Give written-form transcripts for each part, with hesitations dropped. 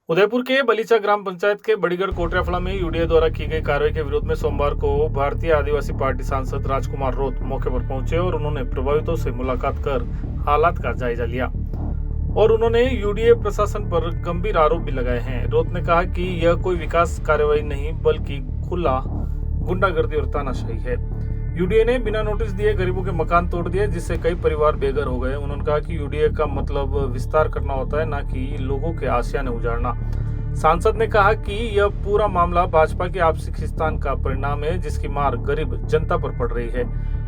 उदयपुर के बलीचा ग्राम पंचायत के बड़ीगढ़ कोटराफड़ा में यूडीए द्वारा की गई कार्रवाई के विरोध में सोमवार को भारतीय आदिवासी पार्टी सांसद राजकुमार रोत मौके पर पहुंचे और उन्होंने प्रभावितों से मुलाकात कर हालात का जायजा लिया और उन्होंने यूडीए प्रशासन पर गंभीर आरोप भी लगाए हैं। रोत ने कहा कि यह कोई विकास कार्रवाई नहीं बल्कि खुला गुंडागर्दी और तानाशाही है। यूडीए ने बिना नोटिस दिए गरीबों के मकान तोड़ दिए जिससे कई परिवार बेघर हो गए। उन्होंने कहा कि यूडीए का मतलब विस्तार करना होता है, न कि लोगों के आशियाने उजाड़ना। सांसद ने कहा कि यह पूरा मामला भाजपा के आपसी खिंचातान का परिणाम है जिसकी मार गरीब जनता पर पड़ रही है।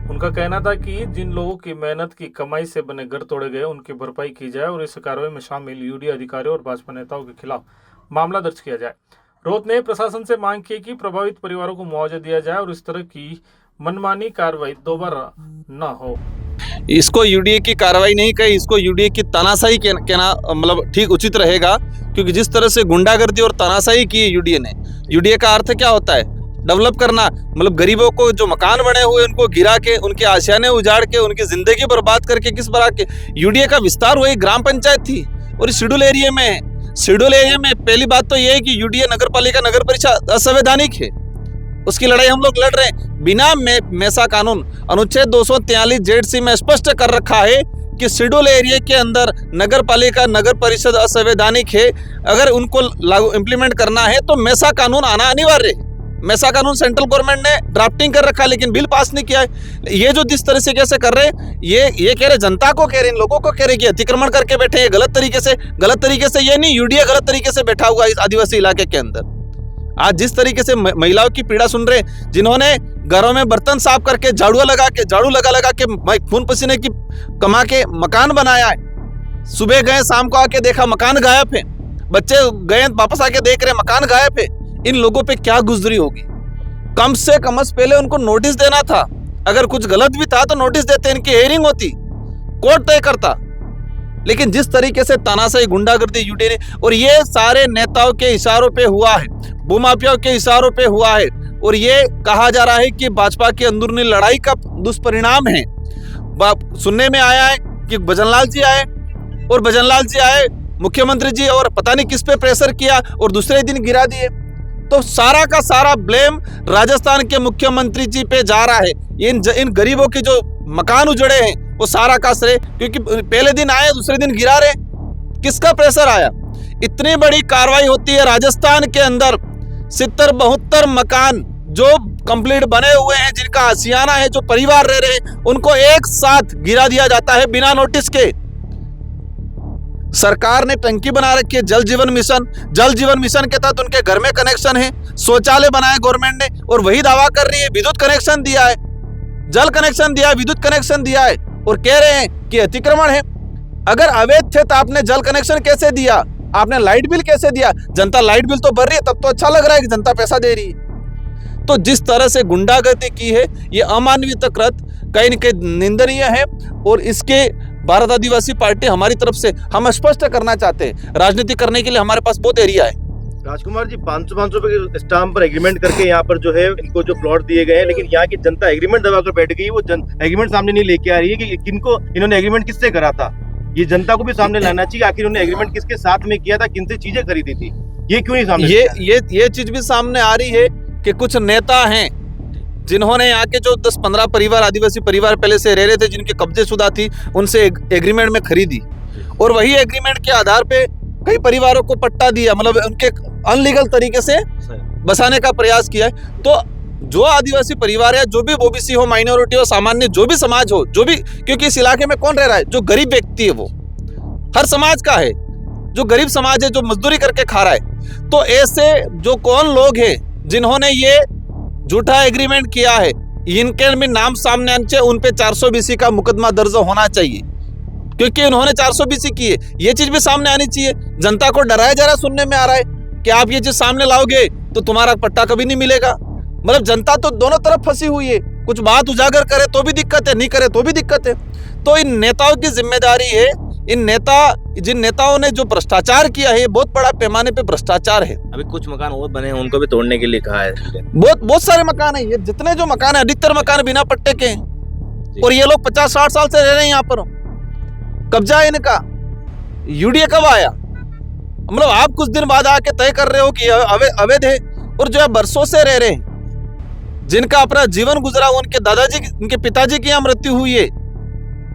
उनका कहना था कि जिन लोगों की मेहनत की कमाई से बने घर तोड़े गए उनकी भरपाई की जाए और इस कार्रवाई में शामिल यूडीए अधिकारियों और भाजपा नेताओं के खिलाफ मामला दर्ज किया जाए। रोत ने प्रशासन से मांग की कि प्रभावित परिवारों को मुआवजा दिया जाए और इस तरह की मनमानी कार्रवाई दोबारा न हो। इसको यूडीए की कार्रवाई नहीं कही, इसको यूडीए की तानाशाही कहना मतलब ठीक उचित रहेगा, क्योंकि जिस तरह से गुंडागर्दी और तानाशाही की यूडीए ने, यूडीए का अर्थ क्या होता है? डेवलप करना, मतलब गरीबों को जो मकान बने हुए उनको गिरा के, उनके आशियाने उजाड़ के, उनकी जिंदगी बर्बाद करके किस बात के यूडीए का विस्तार वही ग्राम पंचायत थी और शेड्यूल एरिया में है। शेड्यूल एरिया में पहली बात तो यह है कि यूडीए नगर पालिका नगर परिषद असंवैधानिक है, उसकी लड़ाई हम लोग लड़ रहे हैं। बिना मेसा कानून अनुच्छेद 243 जेड-सी में स्पष्ट कर रखा है कि शेड्यूल एरिया के अंदर नगर पालिका नगर परिषद असंवैधानिक है। अगर उनको लागू इम्प्लीमेंट करना है तो मेसा कानून आना अनिवार्य है। मेसा कानून सेंट्रल गवर्नमेंट ने ड्राफ्टिंग कर रखा है लेकिन बिल पास नहीं किया है। ये जो जिस तरह से कैसे कर रहे हैं, ये कह रहे जनता को कह रहे, इन लोगों को कह रहे कि अतिक्रमण करके बैठे हैं गलत तरीके से। ये नहीं, यूडीए गलत तरीके से बैठा हुआ इस आदिवासी इलाके के अंदर। आज जिस तरीके से महिलाओं की पीड़ा सुन रहे, जिन्होंने घरों में बर्तन साफ करके झाड़ू लगा के खून पसीने की कमा के मकान बनाया है, सुबह गए शाम को आके देखा मकान गायब है, बच्चे गए वापस आके देख रहे मकान गायब है। इन लोगों पे क्या गुजरी होगी? कम से कम पहले उनको नोटिस देना था। अगर कुछ गलत भी था तो नोटिस देते, इनकी हेयरिंग होती, कोर्ट तय करता। लेकिन जिस तरीके से तानाशाही गुंडागर्दी यूडीए ने, और ये सारे नेताओं के इशारों पे हुआ है, भूमाफियाओं के इशारों पे हुआ है, और ये कहा जा रहा है कि भाजपा की अंदरूनी लड़ाई का दुष्परिणाम है। सुनने में आया है कि भजनलाल जी आए, मुख्यमंत्री जी, और पता नहीं किस पे प्रेशर किया और दूसरे दिन गिरा दिए। तो सारा का सारा ब्लेम राजस्थान के मुख्यमंत्री जी पे जा रहा है। इन गरीबों के जो मकान उजड़े हैं वो सारा का श्रेय, क्योंकि पहले दिन आए दूसरे दिन गिरा रहे। किसका प्रेशर आया? इतनी बड़ी कार्रवाई होती है राजस्थान के अंदर, 70-72 मकान जो कंप्लीट बने हुए हैं, जिनका आशियाना है, जो परिवार रह रहे हैं, उनको एक साथ गिरा दिया जाता है बिना नोटिस के। सरकार ने टंकी बना रखी है, जल जीवन मिशन के तहत उनके घर में कनेक्शन है, शौचालय बनाए गवर्नमेंट ने, और वही दावा कर रही है विद्युत कनेक्शन दिया है, जल कनेक्शन दिया है, विद्युत कनेक्शन दिया है, और कह रहे हैं कि अतिक्रमण है। अगर अवैध थे तो आपने जल कनेक्शन कैसे दिया? आपने लाइट बिल कैसे दिया? जनता लाइट बिल तो भर रही है, तब तो अच्छा लग रहा है कि जनता पैसा दे रही है। तो जिस तरह से गुंडागर्दी की है, ये अमानवीय कृत्य कहीं न कहीं निंदनीय है, और इसके भारत आदिवासी पार्टी हमारी तरफ से हम स्पष्ट करना चाहते हैं। राजनीति करने के लिए हमारे पास बहुत एरिया है। राजकुमार जी, 500 रुपए के स्टाम्प पर एग्रीमेंट करके यहाँ पर जो है इनको जो प्लॉट दिए गए हैं, लेकिन यहाँ की जनता एग्रीमेंट दबाकर बैठ गई। वो एग्रीमेंट सामने नहीं लेके आ रही है कि किनको इन्होंने एग्रीमेंट किससे करा था। ये जनता को भी सामने लाना चाहिए, आखिर उन्होंने एग्रीमेंट किसके साथ में किया था, किनसे चीजें खरीदी थी, ये क्यों नहीं सामने? ये चीज भी सामने आ रही है कि कुछ नेता हैं जिन्होंने यहाँ के जो 10-15 परिवार, आदिवासी परिवार पहले से रह रहे थे, जिनके कब्जे शुदा थी, उनसे एग्रीमेंट में खरीदी, और वही एग्रीमेंट के आधार पे कई परिवारों को पट्टा दिया, मतलब उनके अनलीगल तरीके से बसाने का प्रयास किया है। तो जो आदिवासी परिवार है, जो भी ओबीसी हो, माइनॉरिटी हो, सामान्य जो भी समाज हो, जो भी, क्योंकि इस इलाके में कौन रह रहा है? जो गरीब व्यक्ति है, वो हर समाज का है, जो गरीब समाज है, जो मजदूरी करके खा रहा है। तो ऐसे जो कौन लोग हैं जिन्होंने ये झूठा एग्रीमेंट किया है, इनके भी नाम सामने आने चाहिए, उन पे 420 का मुकदमा दर्ज होना चाहिए, क्योंकि उन्होंने 420 की है। ये चीज भी सामने आनी चाहिए। जनता को डराया जा रहा, सुनने में आ रहा है कि आप ये चीज सामने लाओगे तो तुम्हारा पट्टा कभी नहीं मिलेगा। मतलब जनता तो दोनों तरफ फंसी हुई है, कुछ बात उजागर करे तो भी दिक्कत है, नहीं करे तो भी दिक्कत है। तो इन नेताओं की जिम्मेदारी है, जिन नेताओं ने जो भ्रष्टाचार किया है, बहुत बड़ा पैमाने पे भ्रष्टाचार है। अभी कुछ मकान और बने हैं, उनको भी तोड़ने के लिए कहा है। बहुत सारे मकान है, ये जितने जो मकान है, अधिकतर मकान बिना पट्टे के हैं, और ये लोग 50-60 साल से रह रहे हैं यहाँ पर, कब्जा है इनका। यूडीए कब आया? मतलब आप कुछ दिन बाद आके तय कर रहे हो कि अवैध है, और जो है बरसों से रह रहे हैं, जिनका अपना जीवन गुजरा, उनके दादाजी, उनके पिताजी की यहाँ मृत्यु हुई है,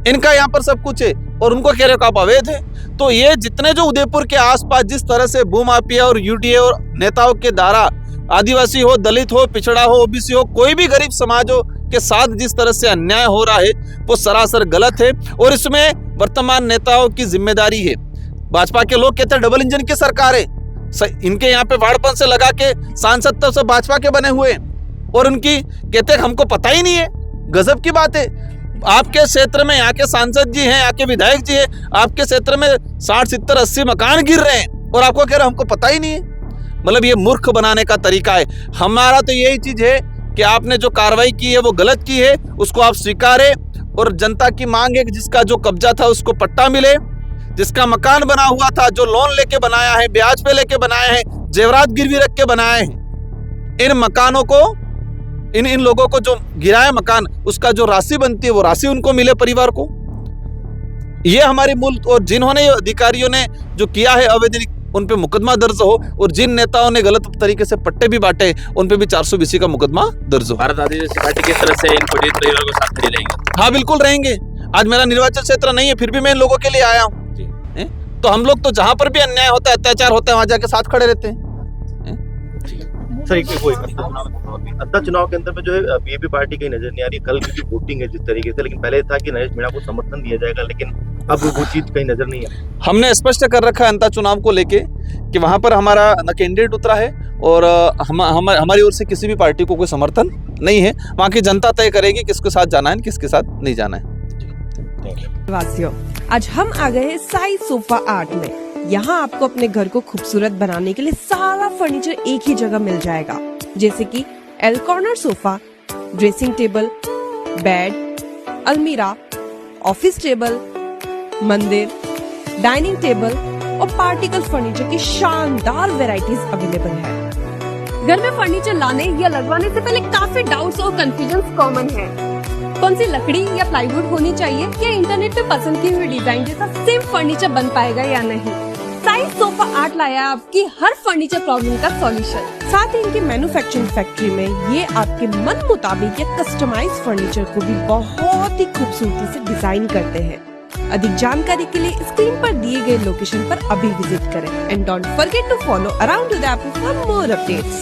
इनका यहाँ पर सब कुछ है, और उनको कह रहे हो कि आप अवैध है। तो ये जितने जो उदयपुर के आसपास जिस तरह से भूमाफिया और यूडीए और नेताओं के द्वारा आदिवासी हो, दलित हो, पिछड़ा हो, ओबीसी हो, कोई भी गरीब समाजों के साथ जिस तरह से अन्याय हो रहा है वो सरासर गलत है, और इसमें वर्तमान नेताओं की जिम्मेदारी है। भाजपा के लोग कहते हैं डबल इंजन की सरकार है, इनके यहाँ पे वाड़पन से लगा के सांसद तो सब भाजपा के बने हुए, और उनकी कहते हैं हमको पता ही नहीं है। गजब की बात है। आपके क्षेत्र में यहाँ के सांसद जी हैं, यहाँ के विधायक जी हैं, आपके क्षेत्र में 60, 70, 80 मकान गिर रहे हैं, और आपको कह रहे हमको पता ही नहीं है। मतलब ये मूर्ख बनाने का तरीका है। हमारा तो यही चीज है कि आपने जो कार्रवाई की है वो गलत की है, उसको आप स्वीकारें, और जनता की मांग है कि जिसका जो कब्जा था उसको पट्टा मिले, जिसका मकान बना हुआ था, जो लोन लेके बनाया है, ब्याज पे लेके बनाया है, जेवरात गिरवी रख के बनाए हैं, इन मकानों को, इन लोगों को जो गिराया मकान, उसका जो राशि बनती है वो राशि उनको मिले, परिवार को। ये हमारी मूल, और जिन्होंने अधिकारियों ने जो किया है अवैधानिक, उन पे मुकदमा दर्ज हो, और जिन नेताओं ने गलत तरीके से पट्टे भी बांटे उन पे भी 420 का मुकदमा दर्ज हो। भारत आदिवासी पार्टी किस तरह से इन पीड़ित परिवारों के साथ खड़े रहेंगे? हाँ बिल्कुल रहेंगे। आज मेरा निर्वाचन क्षेत्र नहीं है, फिर भी मैं इन लोगों के लिए आया हूँ। तो हम लोग तो जहां पर भी अन्याय होता है, अत्याचार होता है, वहां जाके साथ खड़े रहते हैं। सर एक कोई अद्दा चुनाव के अंदर में जो है बीजेपी पार्टी की नजर नहीं आ रही। कल की जो वोटिंग है जिस तरीके से, लेकिन पहले था कि नरेश मीणा को समर्थन दिया जाएगा, लेकिन अब वो चीज कहीं नजर नहीं है। हमने स्पष्ट कर रखा है अंता चुनाव को लेके कि वहां पर हमारा न कैंडिडेट उतरा है, और हमारी ओर से किसी भी पार्टी को कोई समर्थन नहीं है। वहां की जनता तय करेगी किसके साथ जाना है, किसके साथ नहीं जाना है। वासियों, आज हम आ गए हैं साई सोफा आर्ट में। यहाँ आपको अपने घर को खूबसूरत बनाने के लिए सारा फर्नीचर एक ही जगह मिल जाएगा, जैसे कि L corner sofa, dressing table, bed, अलमीरा, ऑफिस टेबल, मंदिर, डाइनिंग टेबल और पार्टिकल फर्नीचर की शानदार वैरायटीज अवेलेबल है। घर में फर्नीचर लाने या लगवाने से पहले काफी डाउट्स और कंफ्यूजन कॉमन है। कौन सी लकड़ी या प्लाईवुड होनी चाहिए, या इंटरनेट पे पसंद की हुई डिजाइन जैसा सेम फर्नीचर बन पाएगा या नहीं। साई सोफा आर्ट लाया आपकी हर फर्नीचर प्रॉब्लम का सॉल्यूशन। साथ ही इनकी मैन्युफैक्चरिंग फैक्ट्री में ये आपके मन मुताबिक या कस्टमाइज फर्नीचर को भी बहुत ही खूबसूरती से डिजाइन करते हैं। अधिक जानकारी के लिए स्क्रीन पर दिए गए लोकेशन पर अभी विजिट करें, and don't forget to follow around the app for more updates.